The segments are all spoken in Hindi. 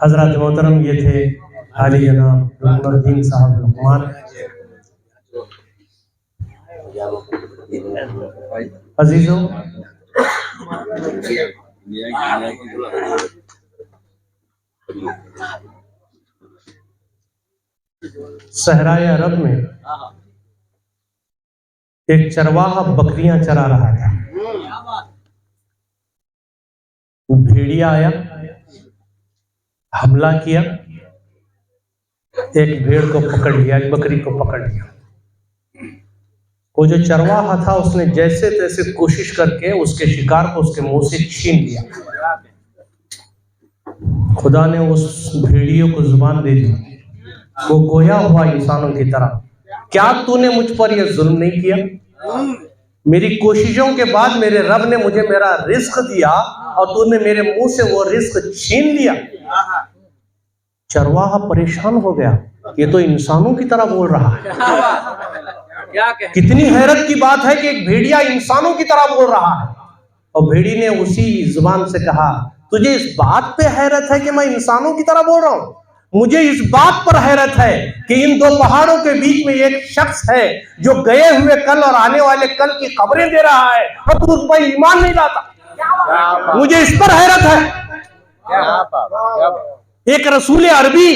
हजरत मोहतरम ये थे आली जनाब रुकनुद्दीन साहब लुकमान। अजीजों, सहराए अरब में एक चरवाहा बकरियां चरा रहा था। भेड़िया आया, हमला किया, एक भेड़ को पकड़ लिया, एक बकरी को पकड़ लिया। वो जो चरवाहा था उसने जैसे तैसे कोशिश करके उसके शिकार को उसके मुंह से छीन लिया। खुदा ने उस भेड़ियों को जुबान दे दी। वो गोया हुआ इंसानों की तरह, क्या तूने मुझ पर यह जुल्म नहीं किया? मेरी कोशिशों के बाद मेरे रब ने मुझे मेरा रिस्क दिया और तूने मेरे मुंह से वो रिस्क छीन लिया। चरवाहा परेशान हो गया, ये तो इंसानों की तरह बोल रहा है। कितनी हैरत की बात है कि एक भेड़िया इंसानों की तरह बोल रहा है। और भेड़ी ने उसी जुबान से कहा, तुझे इस बात पे हैरत है कि मैं इंसानों की तरह बोल रहा हूं? मुझे इस बात पर हैरत है कि इन दो पहाड़ों के बीच में एक शख्स है जो गए हुए कल और आने वाले कल की खबरें दे रहा है और तू उस पर ईमान नहीं लाता। मुझे इस पर हैरत है। एक रसूल अरबी,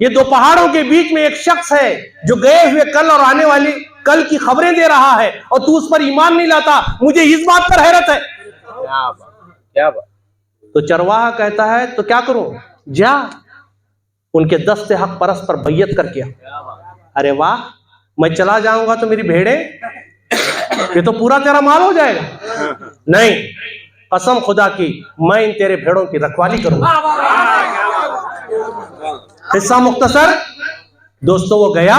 ये दो पहाड़ों के बीच में एक शख्स है जो गए हुए कल और आने वाली कल की खबरें दे रहा है और तू उस पर ईमान नहीं लाता। मुझे इस बात पर हैरत है। क्या बात? तो चरवाहा कहता है, तो क्या करूं? जा उनके दस्ते हक परस पर बैयत करके। अरे वाह, मैं चला जाऊंगा तो मेरी भेड़े, ये तो पूरा तेरा माल हो जाएगा। नहीं, कसम खुदा की, मैं इन तेरे भेड़ों की रखवाली करूंगा। हिस्सा मुख्तसर दोस्तों, वो गया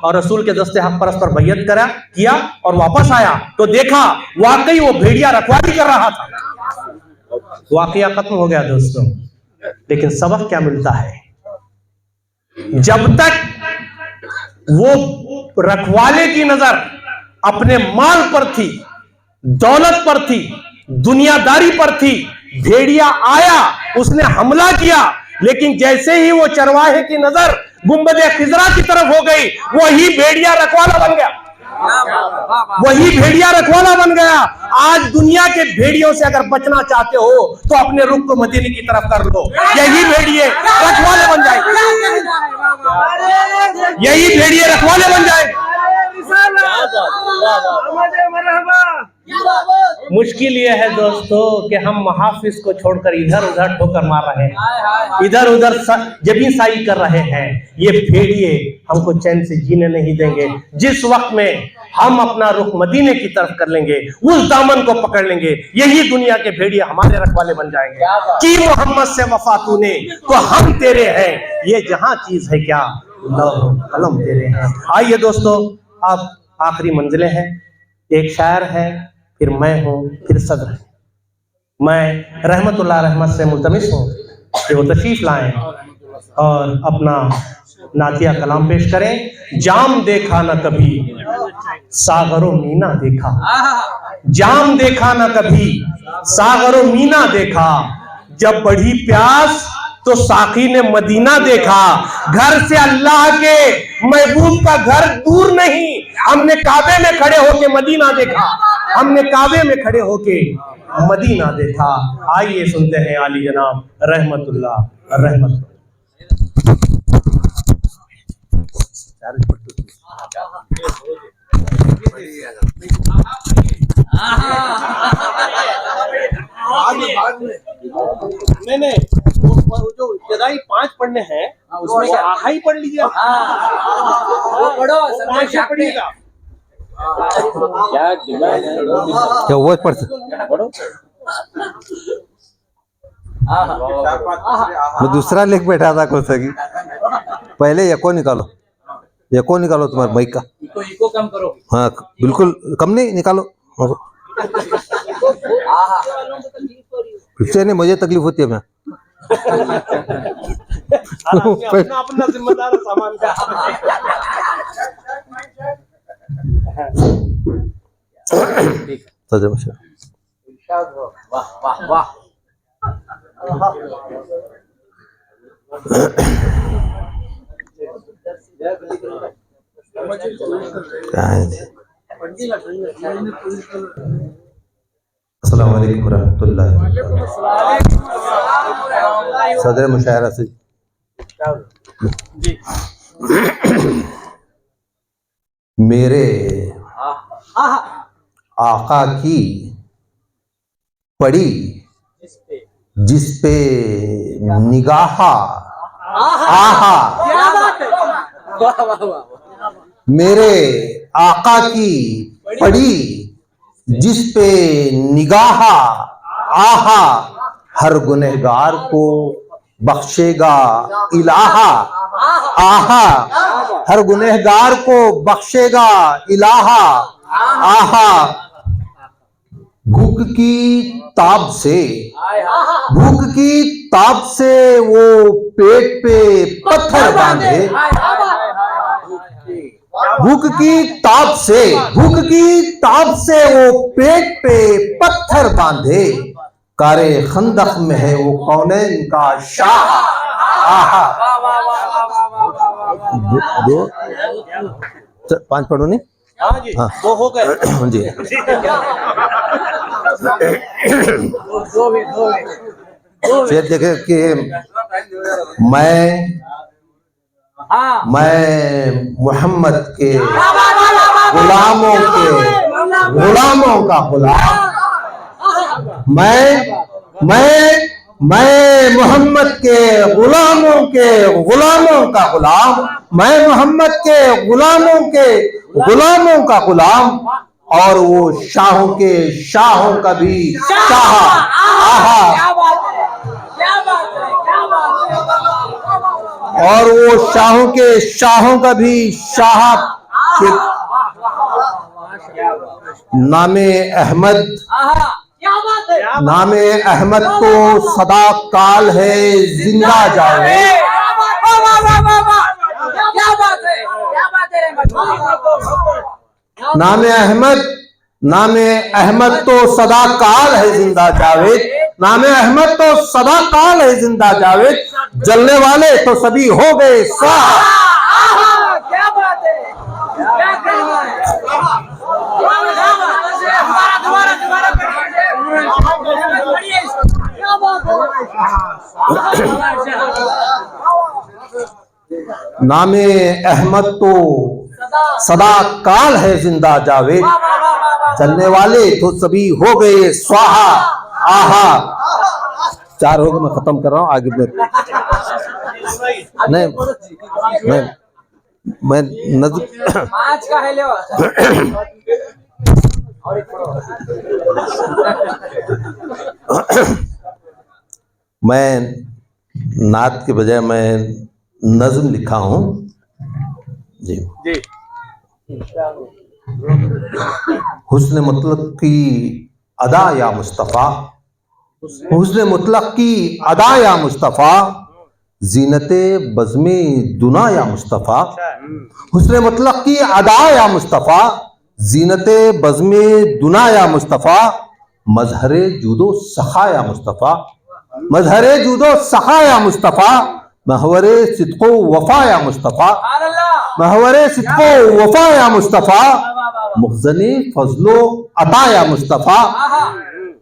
और रसूल के दस्ते हक परस पर बैयत किया और वापस आया तो देखा वाकई वो भेड़िया रखवाली कर रहा था। वाकया खत्म हो गया दोस्तों, लेकिन सबक क्या मिलता है? जब तक वो रखवाले की नजर अपने माल पर थी, दौलत पर थी, दुनियादारी पर थी, भेड़िया आया, उसने हमला किया, लेकिन जैसे ही वो चरवाहे की नजर गुंबद खिजरा की तरफ हो गई, वही भेड़िया रखवाला बन गया। वही भेड़िया रखवाला बन गया। आज दुनिया के भेड़ियों से अगर बचना चाहते हो तो अपने रुख को मदीने की तरफ कर लो। यही भेड़िए रखवाले बन जाए, यही भेड़िए रखवाले बन जाए। मुश्किल ये है दोस्तों कि हम मुहाफिज को छोड़कर इधर उधर ठोकर मार रहे हैं, इधर उधर जबी साई कर रहे हैं। ये भेड़िए हमको चैन से जीने नहीं देंगे। जिस वक्त में हम अपना रुख मदीने की तरफ कर लेंगे, उस दामन को पकड़ लेंगे, यही दुनिया के भेड़िए हमारे रखवाले बन जाएंगे। कि मोहम्मद से वफा तूने तो हम तेरे हैं, ये जहां चीज है क्या कलम तेरे हैं। आइए दोस्तों, अब आखिरी मंजिलें हैं। एक शायर है, फिर मैं हूं, फिर सदर है। मैं रहमतुल्लाह रहमत से मुल्तमिस हूं कि वो तशरीफ लाएं और अपना नातिया कलाम पेश करें। जाम देखा न कभी सागरो मीना देखा, जाम देखा न कभी सागरो मीना देखा, जब बढ़ी प्यास तो साकी ने मदीना देखा। घर से अल्लाह के महबूब का घर दूर नहीं, हमने काबे में खड़े होके मदीना देखा, हमने काबे में खड़े होके मदीना देखा। आइए सुनते हैं आली जनाब रहमतुल्लाह रहमत। नहीं, वो जो इब्तिदाई 5 पढ़ने हैं उसमें से आहा ही पढ़ लीजिए। वो पढ़ो, 5 पढ़िएगा। क्या वो पढ़ो? मैं दूसरा लिख बैठा था कौन सा की। पहले एको निकालो, एको निकालो तुम्हारे बाइक का। इको कम करो। हाँ बिल्कुल कम नहीं, निकालो। इससे नहीं मुझे तकलीफ होती है। मैं अपना जिम्मेदार सामान का। वाह वाह वाह। अस्सलाम वालेकुम रहमतुल्लाह। सदर मुशायरा से मेरे आका की पड़ी जिस पे निगाह आहा, मेरे आका की पड़ी जिस पे निगाह आहा, हर गुनहगार को बख्शेगा इलाहा। आहा, हर गुनहगार को बख्शेगा इलाहा। आहा, भूख की ताब से, भूख की ताब से वो पेट पे पत्थर बांधे। भूख की ताब से, भूख की ताब से वो पेट पे पत्थर बांधे। कारे खंदक में है वो कौनैन का शाह। आहा, दो 5 पढ़ो नहीं? हाँ, दो हो गए जी। फिर देखे कि मैं मोहम्मद के गुलामों का गुलाम। मैं मोहम्मद के गुलामों का गुलाम। मैं मोहम्मद के गुलामों का गुलाम। और वो शाहों का भी शाह। आहा, और वो शाहों का भी शाह। नामे अहमद तो सदा काल है जिंदा जावे। नामे अहमद तो सदा काल है जिंदा जावेद। नामे अहमद तो सदा काल है जिंदा जावेद। जलने वाले तो सभी हो गए स्वाहा। नामे अहमद तो सदा काल है जिंदा जावेद। चलने वाले तो सभी हो गए स्वाहा। आहा, 4 हो गए, मैं खत्म कर रहा हूँ। आगे मैं नज़्म आज का है मैं नात के बजाय मैं नज़्म लिखा हूँ जी। हुस्न मुतलक की अदा या मुस्तफ़ा, हुस्न मुतलक की अदा या मुस्तफ़ा, जीनते बज़्मे दुना या मुस्तफ़ा। हुस्न मुतलक की अदा या मुस्तफ़ा, जीनते बज़्मे दुना या मुस्तफ़ा। मज़हरे जूदो सखा या मुस्तफ़ा, मज़हरे जूदो सखा या मुस्तफ़ा। महवरे सिद्क़ो वफ़ा या मुस्तफ़ा, महवरे सिद्क़ो वफ़ा या मुस्तफ़ा। मुख़ज़ने फ़ज़्लो अता या मुस्तफ़ा,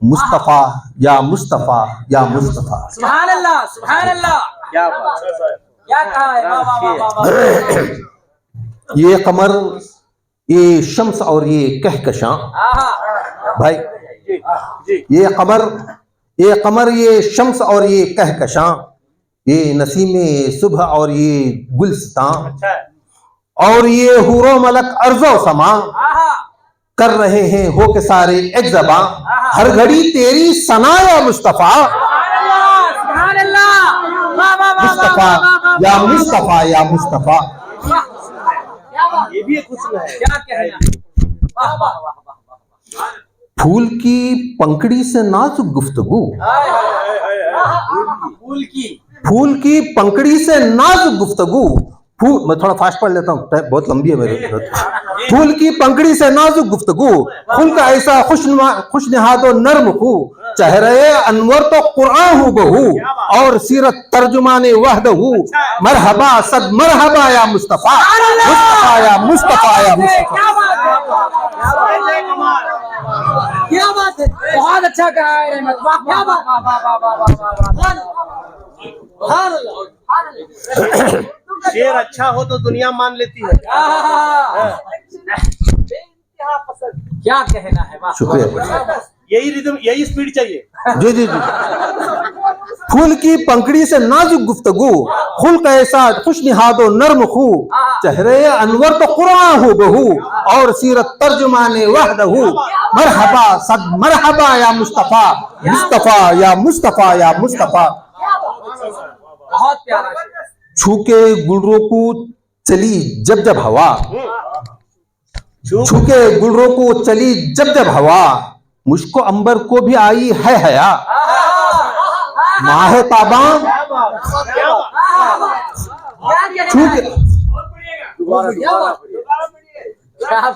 मुस्तफ़ा या मुस्तफ़ा या मुस्तफ़ा। सुभान अल्लाह, सुभान अल्लाह। क्या कहा है? वाह वाह वाह। ये कमर, ये शम्स और ये कहकशां भाई, ये कमर, ये शम्स और ये कहकशां, ये नसीमे सुबह और ये गुलस्तां, और ये हूरो मलक अर्ज़ो समा कर रहे हैं हो के सारे एक ज़बां। हर घड़ी तेरी सना या मुस्तफ़ा, मुस्तफ़ा या मुस्तफ़ा या मुस्तफ़ा। ये भी कुछ है, क्या कहना। फूल की पंखड़ी से नाजुक गुफ्तगू, फूल की पंखड़ी से नाजुक गुफ्तगू। फूल, मैं थोड़ा फास्ट पढ़ लेता हूँ, बहुत लंबी है मेरे। फूल की पंखड़ी से नाजुक गुफ्तगू, फूल का ऐसा खुश निहाद और नर्म खू, चेहरे अनवर तो कुरान हूँ बहू और सीरत तर्जुमाने वहदहू। मरहबा सद मरहबा या मुस्तफा, मुस्तफा या मुस्तफा या मुस्तफा। क्या बात है, बहुत अच्छा कहा है रहमत, वाह क्या बात, वाह वाह वाह वाह वाह। शेर अच्छा हो तो दुनिया मान लेती है। क्या कहना है, वाह। शुक्रिया। यही रिदम, यही स्पीड चाहिए। जी जी जी। फूल की पंखड़ी से नाजुक गुफ्तगू, खुल्क ऐसा खुश निहादो नर्म खू। चेहरे अनवर तो कुरान हूँ बहू और सीरत तर्जुमाने वहदहू। मरहबा सद मरहबा या मुस्तफा, मुस्तफा या मुस्तफा या मुस्तफा। बहुत प्यारा शेर। छूके गुलरों को चली जब जब हवा, छूके गुलरों को चली जब जब हवा। मुझको अंबर को भी आई है हया, माह ताबा छूके।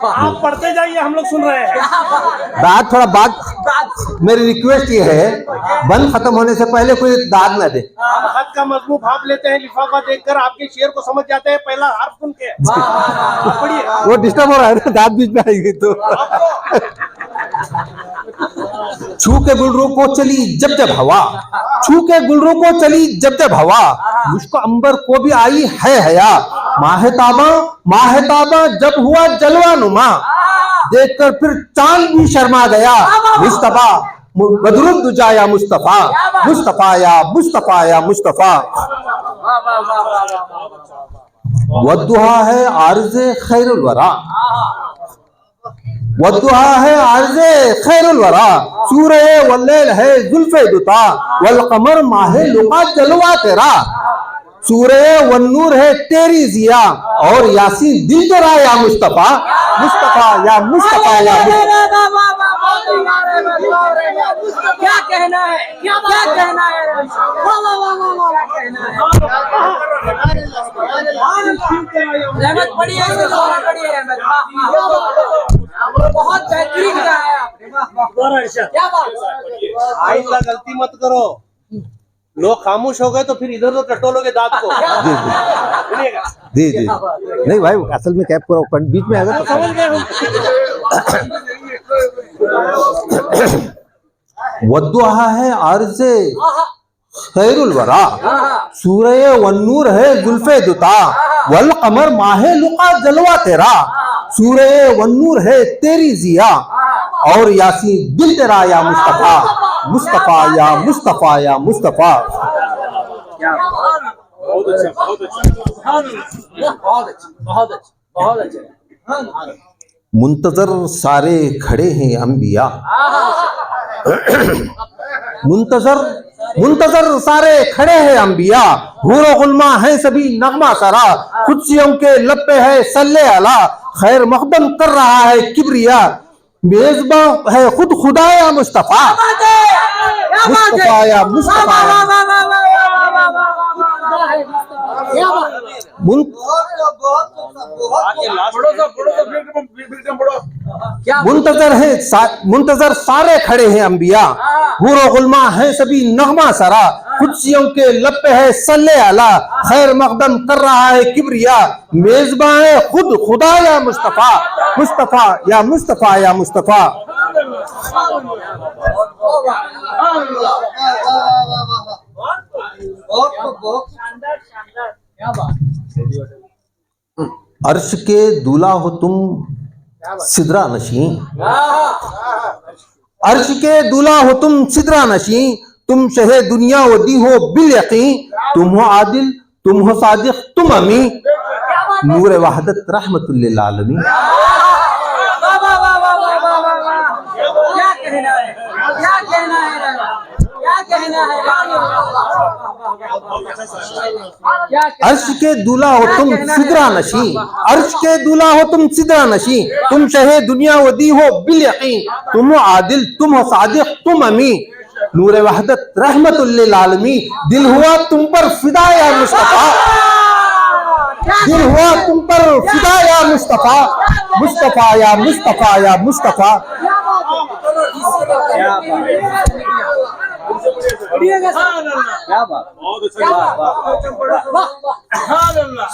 आप पढ़ते जाइए, हम लोग सुन रहे हैं। बात मेरी रिक्वेस्ट ये है, बंद खत्म होने से पहले कोई दाद न दे। हम खत का मजमून भाप लेते हैं, लिफाफा देखकर आपके शेर को समझ जाते हैं, पहला हर्फ सुन के। पढ़िए। वो डिस्टर्ब हो रहा है ना, दाद बीच में आएगी तो। छू के गुलरों को चली जब जब हवा, छू के गुलरों को चली जब जब हवा। मुझको अंबर को भी आई है हया, माह ताबा जब हुआ जलवा नुमा। देखकर फिर चांद भी शर्मा गया। मुस्तफा बदरुद दुजा या मुस्तफा, मुस्तफा या मुस्तफा या मुस्तफा। वद्दुहा है आर्ज़े खैरुल वरा, वद्दुहा है आर्ज़े खैरुल वरा। सूरह वल्लैल है जुल्फ़े दुता, वल कमर माहे लुका जलवा तेरा। सूरह वन्नूर है तेरी जिया और यासीन दिल तेरा या मुस्तफा, मुस्तफा या मुस्तफा या मुस्तफा। क्या कहना है, क्या कहना है, रहमत पढ़िए, रहमत बहुत बेहतरीन गाया है आपने, क्या बात। आइंदा गलती मत करो, लोग खामोश हो गए तो फिर इधर उधर टटोलोगे दांत को। सुनिएगा। जी जी नहीं भाई, असल में कैप पूरा बीच में आएगा तो समझ गए हम। वद्दुहा है आर्ज़े खैरुल वरा। सूरह वन्नूर है जुल्फ़े दुता, वल कमर माहे लुका जलवा तेरा। सूरह वन्नूर है तेरी जिया और यासीन दिल तेरा या मुस्तफा, मुस्तफा या मुस्तफा या मुस्तफा। बहुत अच्छा, बहुत अच्छा, बहुत अच्छा, बहुत अच्छा, बहुत अच्छा। मुंतजर सारे खड़े हैं अंबिया, मुंतजर सारे खड़े हैं अंबिया। हूर गुलमा है सभी नगमा सरा, खुदसियों के लब पे है सल्ले अला। खैर मकदम कर रहा है किबरिया, मेजबा है खुद खुदा या मुस्तफा, मुस्तफा या मुस्तफा। मुंतजर सारे खड़े हैं अंबिया, हूर गुलमा है सभी नगमा सरा। खुदसियों के लब पे है सल्ले अला, खैर मकदम कर रहा है किबरिया। मेजबा है खुद खुदा या मुस्तफा, मुस्तफा या मुस्तफा या मुस्तफा। अर्श के दूल्हा हो तुम सिदरा नशी, अर्श के दूल्हा हो तुम सिदरा नशी। तुम शहे दुनिया वदी हो बिल यकीन, तुम हो आदिल तुम हो सादिक तुम अमी। नूर वहदत रहमतुल लिल आलमीन। क्या कहना है, क्या कहना है, क्या कहना है। अर्श के दूल्हा हो तुम सिदरा नशी, अर्श के दूल्हा हो तुम सिदरा नशी। तुम शहे दुनिया वदी हो बिल यकीन, तुम हो आदिल तुम हो सादिक तुम अमी। नूर वहदत रहमतुल लिल आलमीन। दिल हुआ तुम पर फिदा या मुस्तफा, दिल हुआ तुम पर फिदा या मुस्तफा, मुस्तफा या मुस्तफा या मुस्तफा। बढ़िएगा क्या बात बहुत अच्छा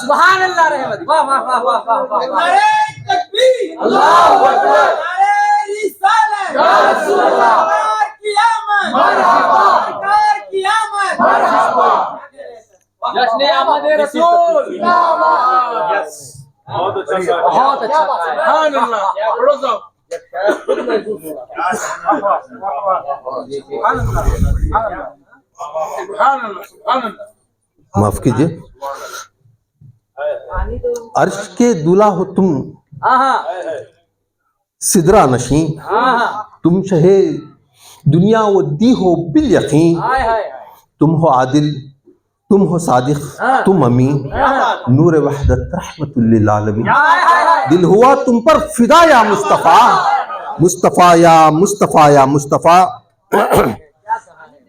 सुभान अल्लाह रहमत वाह वाह वाह वाह वाह वाह नारे तकबीर अल्लाहू अकबर नारे रिसालत या रसूल अल्लाह क़यामत मरहबा क़यामत मरहबा जश्न आमद रसूल जिंदाबाद बहुत अच्छा बहुत अच्छा सुभान अल्लाह पढ़ो सब माफ कीजिए, अर्श के दूल्हा हो तुम, सिदरा नशी, तुम शहे दुनिया वो दी हो बिल यकीन, तुम हो आदिल, तुम हो सादिक, तुम अमीन, नूर वहदत रहमतुल लिल आलमीन। दिल हुआ तुम पर फिदा या मुस्तफ़ा, मुस्तफ़ा या मुस्तफ़ा या मुस्तफ़ा।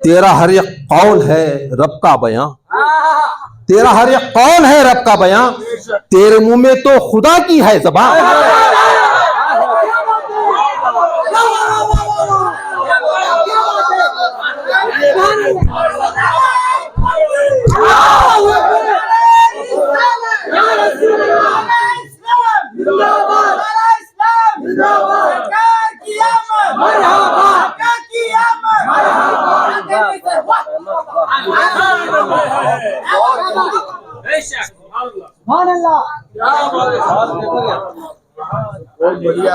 तेरा हर एक कौल है रब का बयां, तेरा हर एक कौल है रब का बयां, तेरे मुंह में तो खुदा की है ज़बान।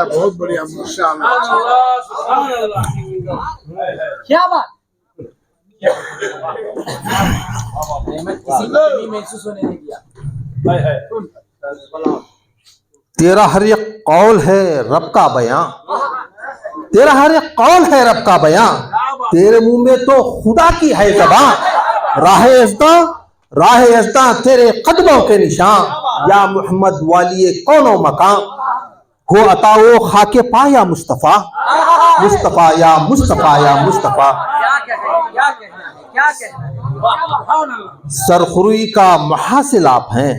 बहुत बढ़िया माशाअल्लाह क्या बात किसी को भी महसूस होने नहीं दिया। तेरा हर एक कौल है रब का बयां, तेरा हर एक कौल है रब का बयां, तेरे मुंह में तो खुदा की है ज़बान। राह यज़दा तेरे कदमों के निशान, या मोहम्मद वाली कौनो मकाम, हो अताओ खाके पाया मुस्तफ़ा, मुस्तफ़ा या मुस्तफ़ा या मुस्तफ़ा। क्या कहना सरखुरी का मुहासिल आप हैं,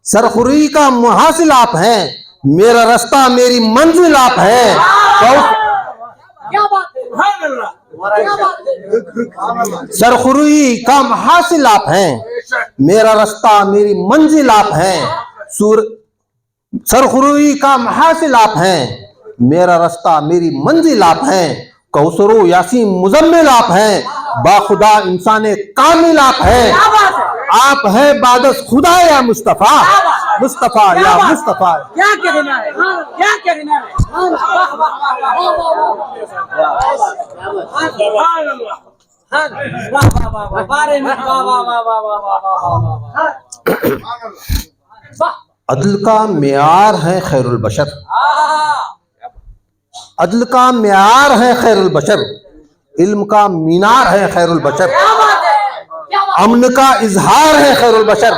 सरखुरी का मुहासिल आप हैं, मेरा रास्ता मेरी मंजिल आप हैं। क्या बात है सरखुरी का मुहासिल आप हैं, मेरा रास्ता मेरी मंजिल आप हैं। सरखुरी का मुहासिल आप हैं, मेरा रास्ता मेरी मंजिल आप हैं। कौसरो यासीन मुजम्मिल आप हैं, बाखुदा इंसान कामिल आप हैं। आप हैं बादस खुदा या मुस्तफ़ा, मुस्तफ़ा या मुस्तफ़ा। क्या कहना है क्या कहना है अदल का मेयार है खैरुल बशर, अदल का मेयार है खैरुल बशर, इल्म का मीनार है खैरुल बशर, अमन का इजहार है खैरुल बशर,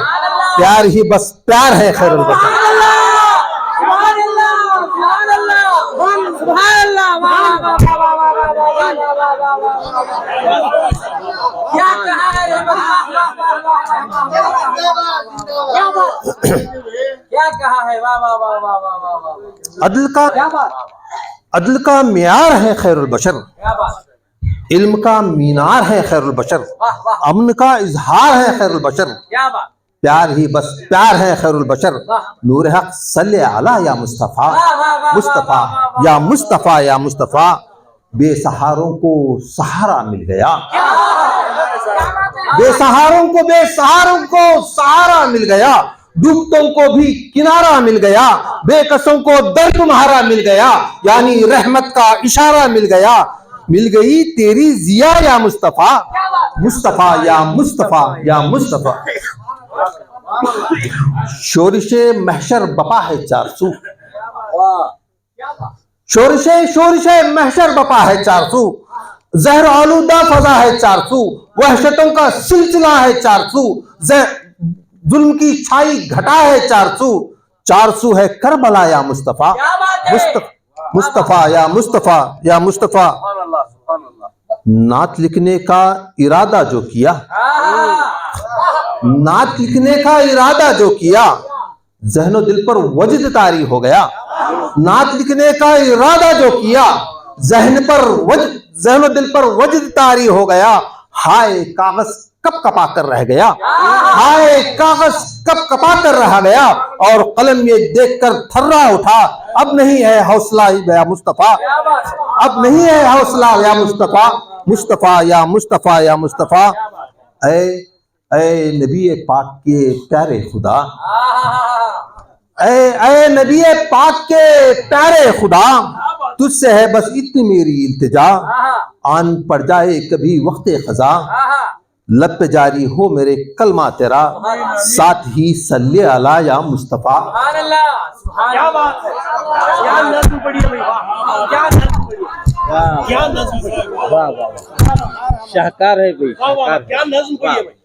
प्यार ही बस प्यार है खैरुल बशर। क्या कहा है क्या कहा है वाह वाह वाह वाह वाह वाह वाह। अदल का मेयार है खैरुल बशर, क्या बात इल्म का मीनार है खैरुल बशर, अमन का इजहार है खैरुल बशर, क्या बात प्यार ही बस प्यार है खैरुल बशर। नूर हक सल्ले अला या मुस्तफ़ा, मुस्तफ़ा या मुस्तफ़ा या मुस्तफ़ा। बेसहारों को सहारा मिल गया, बेसहारों को सहारा मिल गया, डूबतों को भी किनारा मिल गया, बेकसों को दर तुम्हारा मिल गया, यानी रहमत का इशारा मिल गया। मिल गई तेरी जिया या मुस्तफ़ा, मुस्तफ़ा या मुस्तफ़ा या मुस्तफ़ा। शोरिशे महशर बपा है चारसू, शोरिशे महशर बपा है चारसू, जहर आलूदा फजा है चारसू, वहशतों का सिलसिला है चारसू, जुल्म की छाई घटा है चारसू, चारसू है करबला या मुस्तफ़ा, मुस्तफ़ा या मुस्तफ़ा या मुस्तफ़ा। नात लिखने का इरादा जो किया, नात लिखने का इरादा जो किया, ज़हनो दिल पर वजद तारी हो गया। नात लिखने का इरादा जो किया, ज़हनो दिल पर वजद तारी हो गया। हाय कागज कब कपा कर रह गया, हाय कागज कब कपा कर रह गया, और कलम ये देखकर थर्रा उठा, अब नहीं है हौसला या मुस्तफा, अब नहीं है हौसला या मुस्तफा, मुस्तफा या मुस्तफा या मुस्तफा। ऐ नबी पाक के प्यारे खुदा, ऐ नबी पाक के प्यारे खुदा, तुझसे है बस इतनी मेरी इल्तिजा, आन पड़ जाए कभी वक्त खजा, लब पे जारी हो मेरे कलमा तेरा, साथ ही सल्ले अला या मुस्तफा। क्या बात है, क्या नज़्म पढ़ी है भाई, वाह, क्या नज़्म पढ़ी है, क्या नज़्म पढ़ी है, वाह वाह, शाहकार है भाई, वाह वाह, शाहकार। क्या नज़्म पढ़ी है भाई।